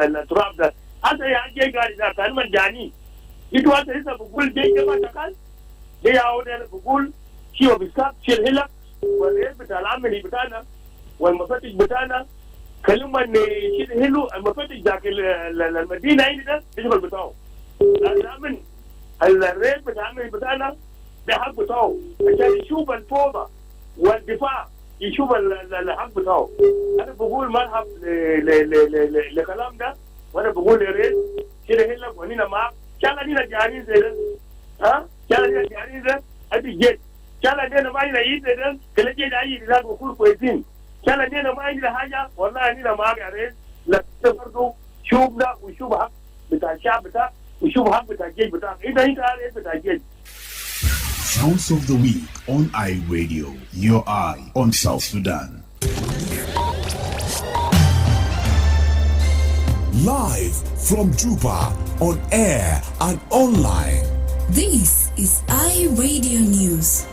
التراب ده هذا يعني قاعد كان مجاني يدو هذا لسه بقول جاي كما تقال جاي أقول أنا بقول شيء وبيسكت شيء هلا والرئيس بتاع العمل بتاعنا والمفتش بتاعنا كلمة إن شيء هلو المفتش ذاك المدينة هنا ده يجب بتاعه العمل الرئيس بتاع العمل بتاعنا ده حق بتاعه عشان يشوف الفوضى والدفاع يشوف الحق بتاعه. أنا بقول مرحب لكلام ده وأنا بقول للرئيس كده هلا ونينا معك شالا نينا جارين زي ده شالا نينا جارين ده أدي جد شالا نينا ما ينا يد ده كلا جد أي رجال بقول كويسين شالا نينا ما ينا حاجة والله نينا معك يا رئيس لا تفرضوا شوف ده وشوف حق بتاع الشعب بتاعك وشوف حق بتاع الجيش بتاعك إذا أنت عارف بتاع الجيش. Sounds of the Week on iRadio, your eye on South Sudan. Live from Juba, on air and online. This is iRadio News.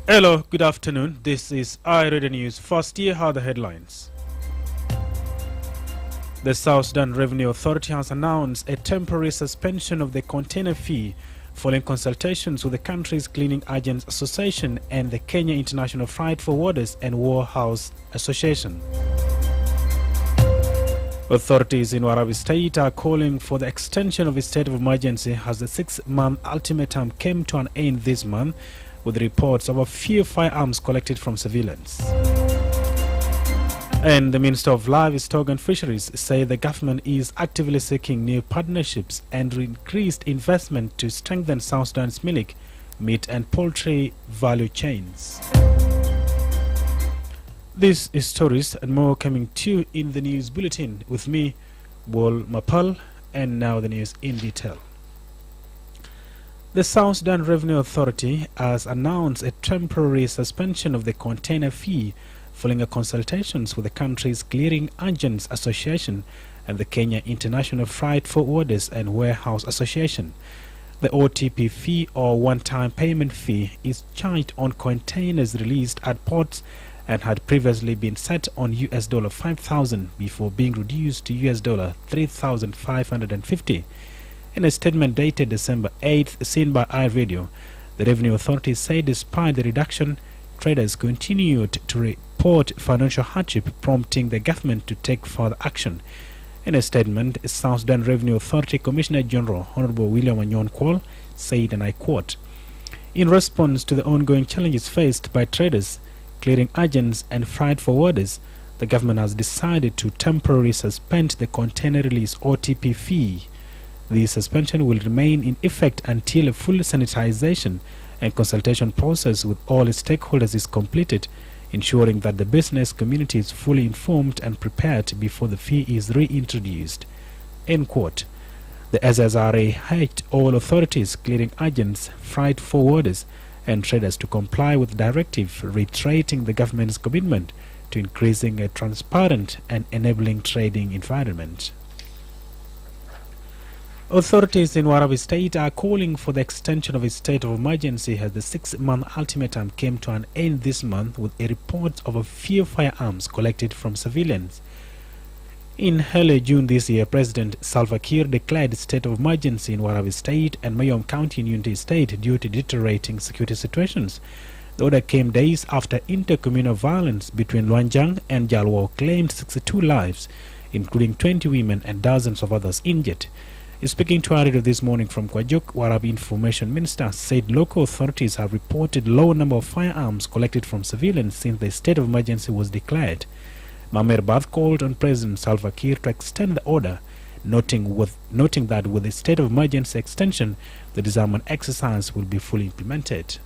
Hello, good afternoon. This is iRadio News. First, here are the headlines. The South Sudan Revenue Authority has announced a temporary suspension of the container fee following consultations with the country's Cleaning Agents Association and the Kenya International Freight Forwarders and Warehouse Association. Authorities in Warabi State are calling for the extension of a state of emergency as the 6-month ultimatum came to an end this month, with reports of a few firearms collected from civilians. And the Minister of Livestock and Fisheries say the government is actively seeking new partnerships and increased investment to strengthen South Sudan's milk, meat and poultry value chains. This is stories and more coming to you in the news bulletin with me, Wol Mapal, and now the news in detail. The South Sudan Revenue Authority has announced a temporary suspension of the container fee following consultations with the country's Clearing Agents Association and the Kenya International Freight Forwarders and Warehouse Association. The OTP fee, or one-time payment fee, is charged on containers released at ports and had previously been set on US $5,000 before being reduced to US $3,550. In a statement dated December 8th, seen by iRadio, the Revenue Authority said despite the reduction, traders continued to report financial hardship, prompting the government to take further action. In a statement, South Sudan Revenue Authority Commissioner General Honorable William Anyon Kwol said, and I quote, "In response to the ongoing challenges faced by traders, clearing agents and freight forwarders, the government has decided to temporarily suspend the container release OTP fee. The suspension will remain in effect until a full sanitization and consultation process with all stakeholders is completed, ensuring that the business community is fully informed and prepared before the fee is reintroduced." End quote. The SSRA urged all authorities, clearing agents, freight forwarders, and traders to comply with the directive, reiterating the government's commitment to increasing a transparent and enabling trading environment. Authorities in Warabi State are calling for the extension of a state of emergency as the 6-month ultimatum came to an end this month with a report of a few firearms collected from civilians. In early June this year, President Salva Kiir declared a state of emergency in Warabi State and Mayom County in Unity State due to deteriorating security situations. The order came days after intercommunal violence between Luanjang and Jalwo claimed 62 lives, including 20 women and dozens of others injured. Speaking to our radio this morning from Kwajuk, Warabi Information Minister said local authorities have reported low number of firearms collected from civilians since the state of emergency was declared. Mamer Bath called on President Salva Kiir to extend the order, noting that with the state of emergency extension, the disarmament exercise will be fully implemented.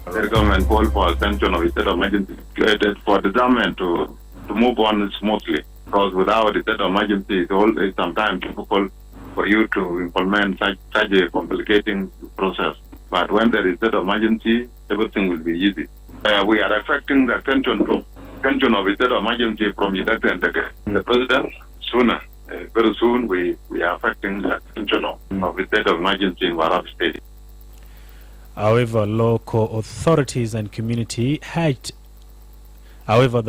The government called for extension of the state of emergency created for the government to move on smoothly. Because without the state of emergency, it's always sometimes difficult for you to implement such a complicating process. But when there is state of emergency, everything will be easy. We are expecting the extension of the state of emergency from the president sooner. Very soon, we are affecting the extension of the state of emergency in Warabi State. However, the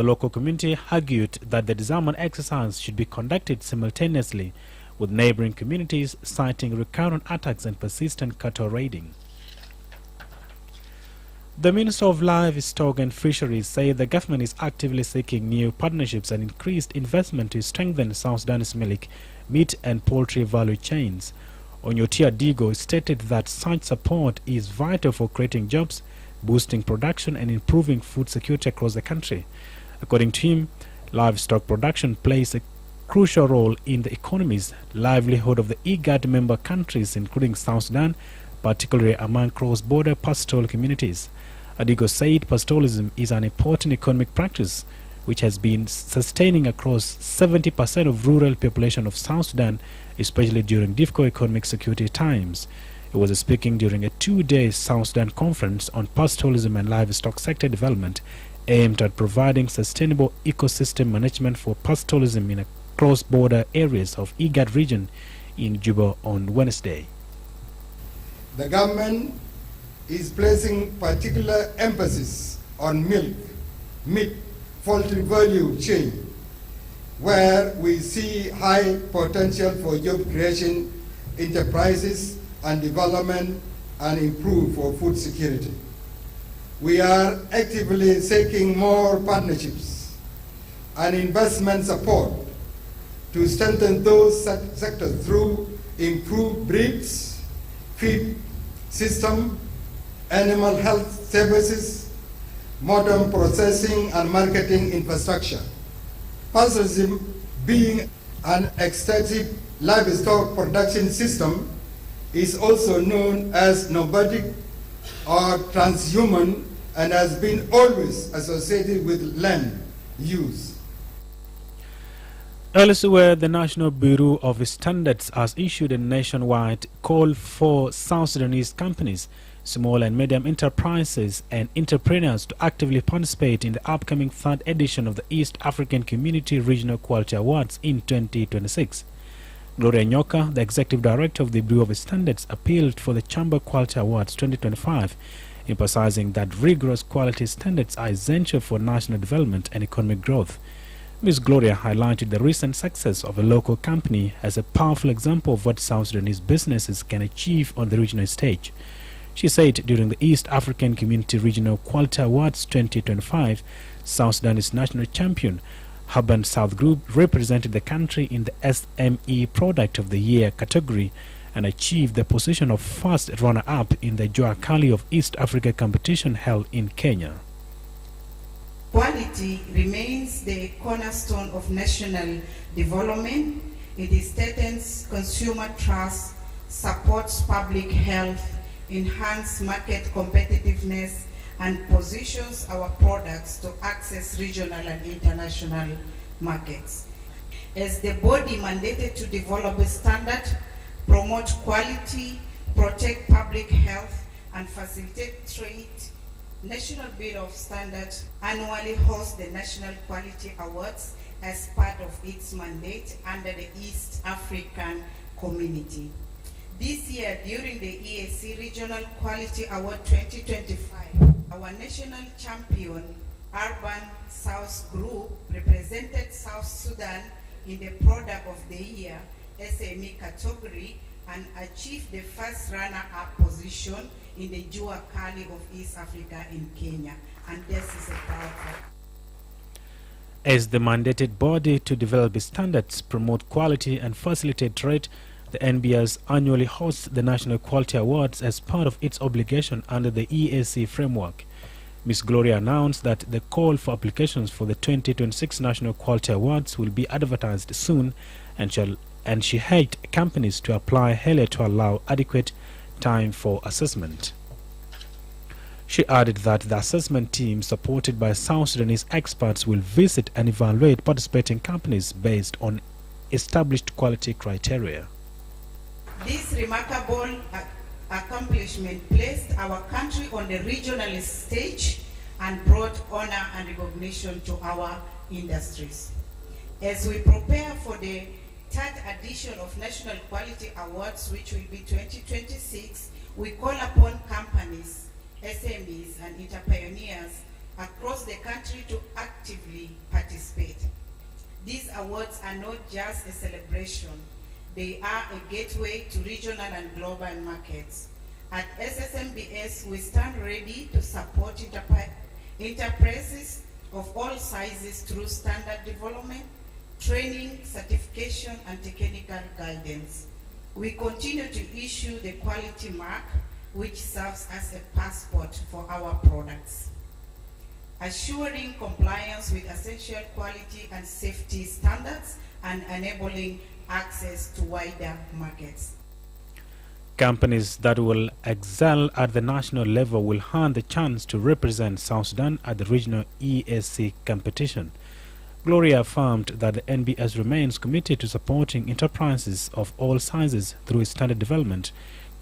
local community argued that the disarmament exercise should be conducted simultaneously with neighboring communities, citing recurrent attacks and persistent cattle raiding. The Minister of Livestock and Fisheries said the government is actively seeking new partnerships and increased investment to strengthen South Sudan's milk, meat and poultry value chains. Onyotia Digo stated that such support is vital for creating jobs, boosting production and improving food security across the country. According to him, livestock production plays a crucial role in the economy's livelihood of the IGAD member countries, including South Sudan, particularly among cross-border pastoral communities. Adigo said pastoralism is an important economic practice which has been sustaining across 70% of rural population of South Sudan, especially during difficult economic security times. He was speaking during a 2-day South Sudan conference on pastoralism and livestock sector development aimed at providing sustainable ecosystem management for pastoralism in cross-border areas of IGAD region in Juba on Wednesday. The government is placing particular emphasis on milk, meat, poultry value chain, where we see high potential for job creation, enterprises and development, and improve for food security. We are actively seeking more partnerships and investment support to strengthen those sectors through improved breeds, feed system, animal health services, modern processing and marketing infrastructure. Pastoralism being an extensive livestock production system is also known as nomadic or transhuman and has been always associated with land use. Elsewhere, the National Bureau of Standards has issued a nationwide call for South Sudanese companies, small and medium enterprises and entrepreneurs to actively participate in the upcoming 3rd edition of the East African Community Regional Quality Awards in 2026. Gloria Nyoka, the Executive Director of the Bureau of Standards, appealed for the Chamber Quality Awards 2025, emphasizing that rigorous quality standards are essential for national development and economic growth. Ms. Gloria highlighted the recent success of a local company as a powerful example of what South Sudanese businesses can achieve on the regional stage. She said during the East African Community Regional Quality Awards 2025, South Sudanese national champion Haban South Group represented the country in the SME Product of the Year category and achieved the position of first runner-up in the Jua Kali of East Africa competition held in Kenya. Quality remains the cornerstone of national development. It strengthens consumer trust, supports public health, enhances market competitiveness, and positions our products to access regional and international markets. As the body mandated to develop a standard, promote quality, protect public health, and facilitate trade, National Bureau of Standards annually hosts the National Quality Awards as part of its mandate under the East African Community. This year, during the EAC Regional Quality Award 2025, our national champion, Urban South Group, represented South Sudan in the Product of the Year SME category and achieved the first runner-up position in the Jua Kali of East Africa in Kenya. And this is a powerful. As the mandated body to develop standards, promote quality and facilitate trade, the NBS annually hosts the National Quality Awards as part of its obligation under the EAC framework. Ms. Gloria announced that the call for applications for the 2026 National Quality Awards will be advertised soon and she urged companies to apply earlier to allow adequate time for assessment. She added that the assessment team, supported by South Sudanese experts, will visit and evaluate participating companies based on established quality criteria. This remarkable accomplishment placed our country on the regional stage and brought honor and recognition to our industries. As we prepare for the 3rd edition of National Quality Awards, which will be 2026, We call upon companies, SMEs, and entrepreneurs across the country to actively participate. These awards are not just a celebration. They are a gateway to regional and global markets. At SSMBS, we stand ready to support enterprises of all sizes through standard development, training, certification, and technical guidance. We continue to issue the quality mark, which serves as a passport for our products, assuring compliance with essential quality and safety standards and enabling access to wider markets. Companies that will excel at the national level will earn the chance to represent South Sudan at the regional ESC competition. Gloria affirmed that the NBS remains committed to supporting enterprises of all sizes through standard development,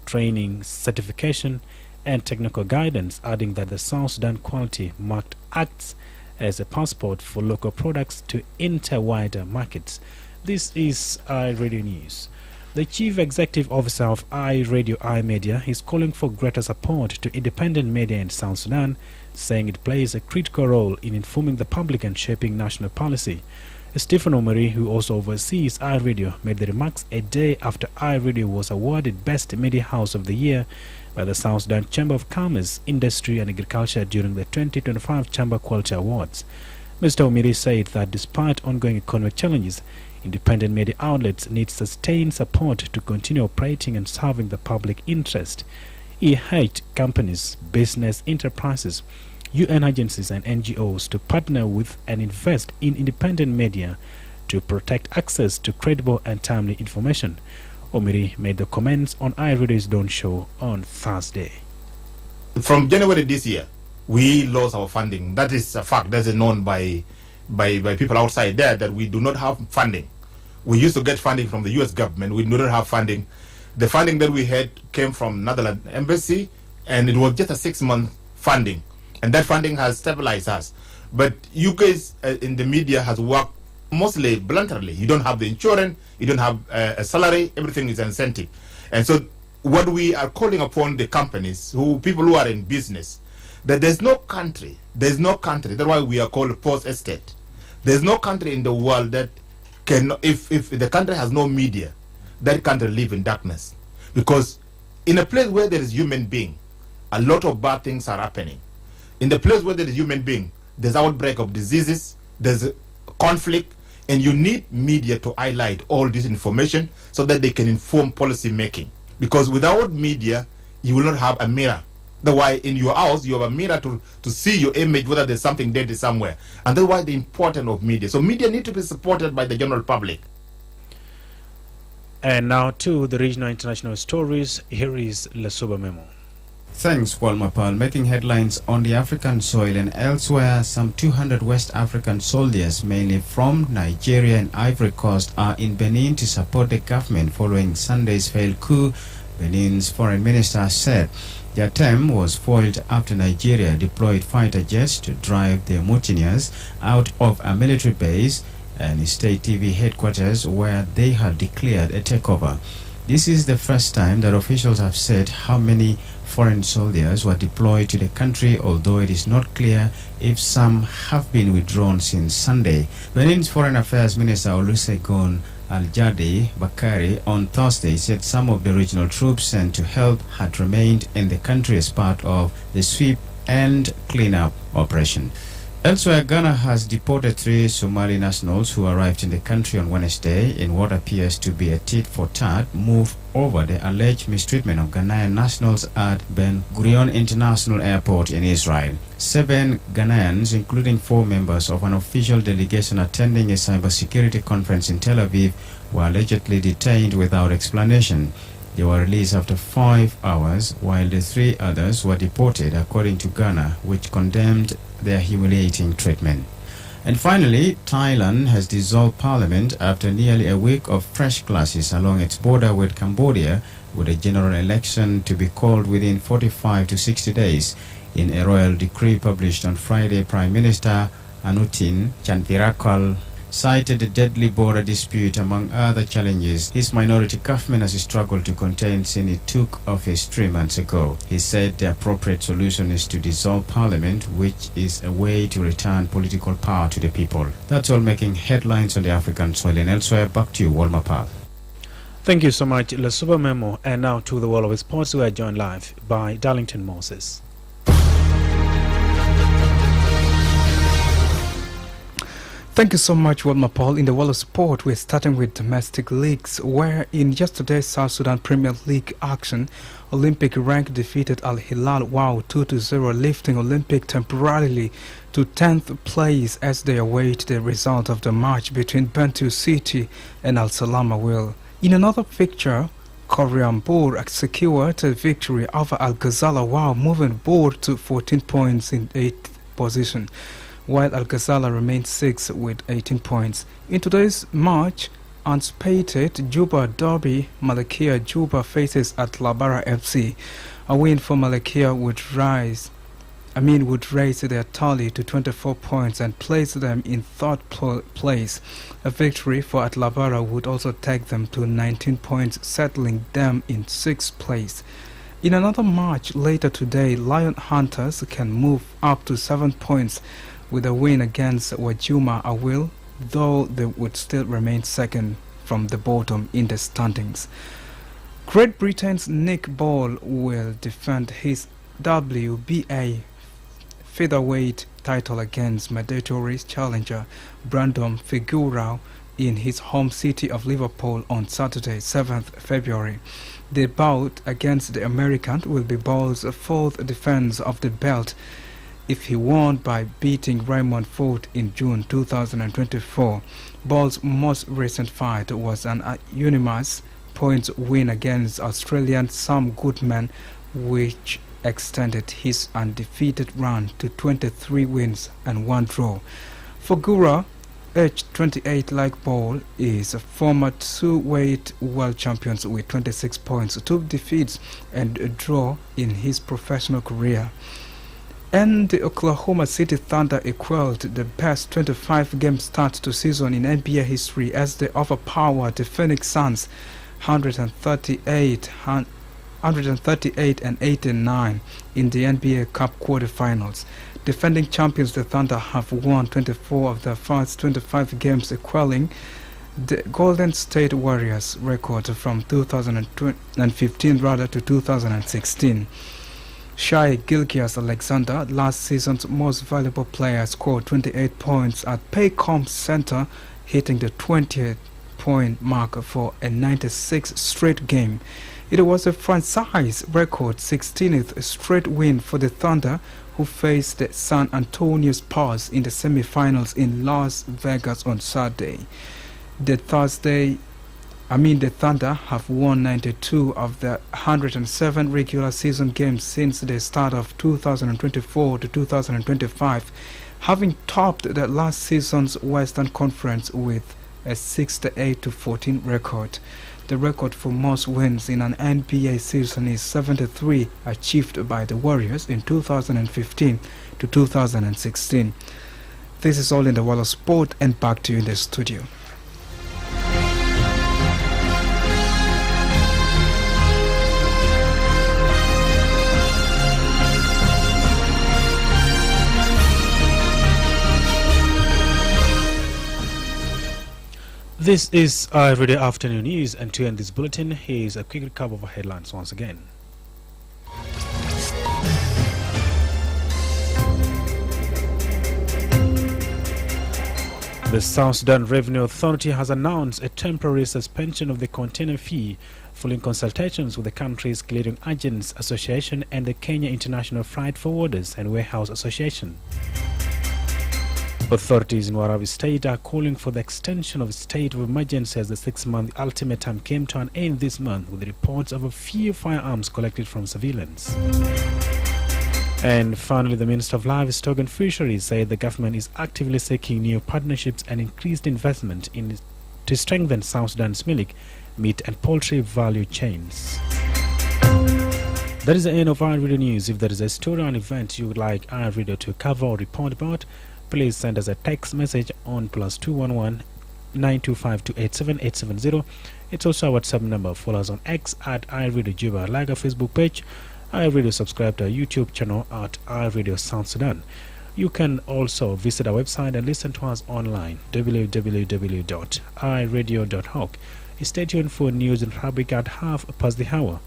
training, certification, and technical guidance, adding that the South Sudan Quality Mark acts as a passport for local products to enter wider markets. This is iRadio News. The Chief Executive Officer of iRadio iMedia is calling for greater support to independent media in South Sudan, saying it plays a critical role in informing the public and shaping national policy. Stephen Omari, who also oversees iRadio, made the remarks a day after iRadio was awarded Best Media House of the Year by the South Sudan Chamber of Commerce, Industry and Agriculture during the 2025 Chamber Quality Awards. Mr. Omari said that despite ongoing economic challenges, independent media outlets need sustained support to continue operating and serving the public interest. He urged companies, business enterprises, UN agencies and NGOs to partner with and invest in independent media to protect access to credible and timely information. Omiri made the comments on iRadio's Dawn Show on Thursday. From January this year, we lost our funding. That is a fact. That is known by people outside there, that we do not have funding. We used to get funding from the US government. We do not have funding. The funding that we had came from Netherlands Embassy, and it was just a 6-month funding. And that funding has stabilized us. But you guys in the media has worked mostly bluntly. You don't have the insurance, you don't have a salary, everything is incentive. And so what we are calling upon the companies, people who are in business, that there's no country, that's why we are called post-estate. There's no country in the world that can, if the country has no media, that country live in darkness. Because in a place where there is human being, a lot of bad things are happening. In the place where there is human being, there's outbreak of diseases, there's conflict, and you need media to highlight all this information so that they can inform policy making. Because without media, you will not have a mirror. That's why in your house, you have a mirror to see your image, whether there's something dirty somewhere. And that's why the importance of media. So media need to be supported by the general public. And now to the regional international stories. Here is Lesoba Memo. Thanks, Wol Mapal. Making headlines on the African soil and elsewhere, some 200 West African soldiers, mainly from Nigeria and Ivory Coast, are in Benin to support the government following Sunday's failed coup, Benin's foreign minister said. The attempt was foiled after Nigeria deployed fighter jets to drive the mutineers out of a military base and state TV headquarters where they had declared a takeover. This is the first time that officials have said how many foreign soldiers were deployed to the country, although it is not clear if some have been withdrawn since Sunday. Benin's Foreign Affairs Minister Olusegun Aljade Bakari on Thursday said some of the regional troops sent to help had remained in the country as part of the sweep and cleanup operation. Elsewhere, Ghana has deported 3 Somali nationals who arrived in the country on Wednesday in what appears to be a tit-for-tat move over the alleged mistreatment of Ghanaian nationals at Ben Gurion International Airport in Israel. 7 Ghanaians, including 4 members of an official delegation attending a cybersecurity conference in Tel Aviv, were allegedly detained without explanation. They were released after 5 hours, while the 3 others were deported, according to Ghana, which condemned their humiliating treatment. And finally, Thailand has dissolved parliament after nearly a week of fresh clashes along its border with Cambodia, with a general election to be called within 45 to 60 days. In a royal decree published on Friday, Prime Minister Anutin Chanvirakul cited the deadly border dispute among other challenges his minority government has struggled to contain since it took office 3 months ago. He said the appropriate solution is to dissolve parliament, which is a way to return political power to the people. That's all making headlines on the African soil and elsewhere. Back to you, Wol Mapal. Thank you so much, Lasuba Memo. And now to the world of sports, we are joined live by Darlington Moses. Thank you so much, Wol Mapal. In the world of sport, we're starting with domestic leagues, where in yesterday's South Sudan Premier League action, Olympic Rank defeated Al Hilal WOW 2-0, lifting Olympic temporarily to 10th place as they await the result of the match between Bantu City and Al Salama Will. In another fixture, Koryambur secured a victory over Al Ghazala WOW, moving board to 14 points in 8th position, while Al Ghazala remains 6th with 18 points. In today's match, anticipated Juba Derby, Malakia Juba faces at Labara FC. A win for Malakia would raise their tally to 24 points and place them in third place. A victory for Atlabara would also take them to 19 points, settling them in 6th place. In another match later today, Lion Hunters can move up to 7 points with a win against Wajuma Awil, though they would still remain second from the bottom in the standings. Great Britain's Nick Ball will defend his WBA featherweight title against mandatory challenger Brandon Figueroa in his home city of Liverpool on Saturday, 7th February. The bout against the American will be Ball's 4th defense of the belt, if he won by beating Raymond Ford in June 2024. Ball's most recent fight was an unanimous points win against Australian Sam Goodman, which extended his undefeated run to 23 wins and 1 draw. Figueroa, aged 28 like Ball, is a former two-weight world champion with 26 points, 2 defeats and a draw in his professional career. And the Oklahoma City Thunder equaled the best 25-game start to season in NBA history as they overpowered the Phoenix Suns 138 and 89 in the NBA Cup quarterfinals. Defending champions, the Thunder have won 24 of their first 25 games, equaling the Golden State Warriors record from 2015 to 2016. Shai Gilgeous-Alexander, last season's most valuable player, scored 28 points at Paycom Center, hitting the 20th point mark for a 96th straight game. It was a franchise record 16th straight win for the Thunder, who faced the San Antonio Spurs in the semifinals in Las Vegas on Saturday. The Thunder have won 92 of the 107 regular season games since the start of 2024 to 2025, having topped the last season's Western Conference with a 68-14 record. The record for most wins in an NBA season is 73, achieved by the Warriors in 2015 to 2016. This is all in the world of sport, and back to you in the studio. This is Everyday Afternoon News, and to end this bulletin, here's a quick recap of our headlines once again. The South Sudan Revenue Authority has announced a temporary suspension of the container fee following consultations with the country's Clearing Agents Association and the Kenya International Freight Forwarders and Warehouse Association. Authorities in Warabi State are calling for the extension of state of emergency as the 6-month ultimatum came to an end this month with reports of a few firearms collected from civilians. And finally, the Minister of Livestock and Fisheries said the government is actively seeking new partnerships and increased investment to strengthen South Sudan's milk, meat and poultry value chains. That is the end of our radio news. If there is a story or an event you would like our radio to cover or report about, please send us a text message on +211 925 287 870. It's also our WhatsApp number. Follow us on X at iRadio Juba. Like our Facebook page, iRadio. Subscribe to our YouTube channel at iRadio South Sudan. You can also visit our website and listen to us online, www.iradio.org. Stay tuned for news in Arabic at 1/2 past the hour.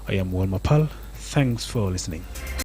I am Wol Mapal. Thanks for listening.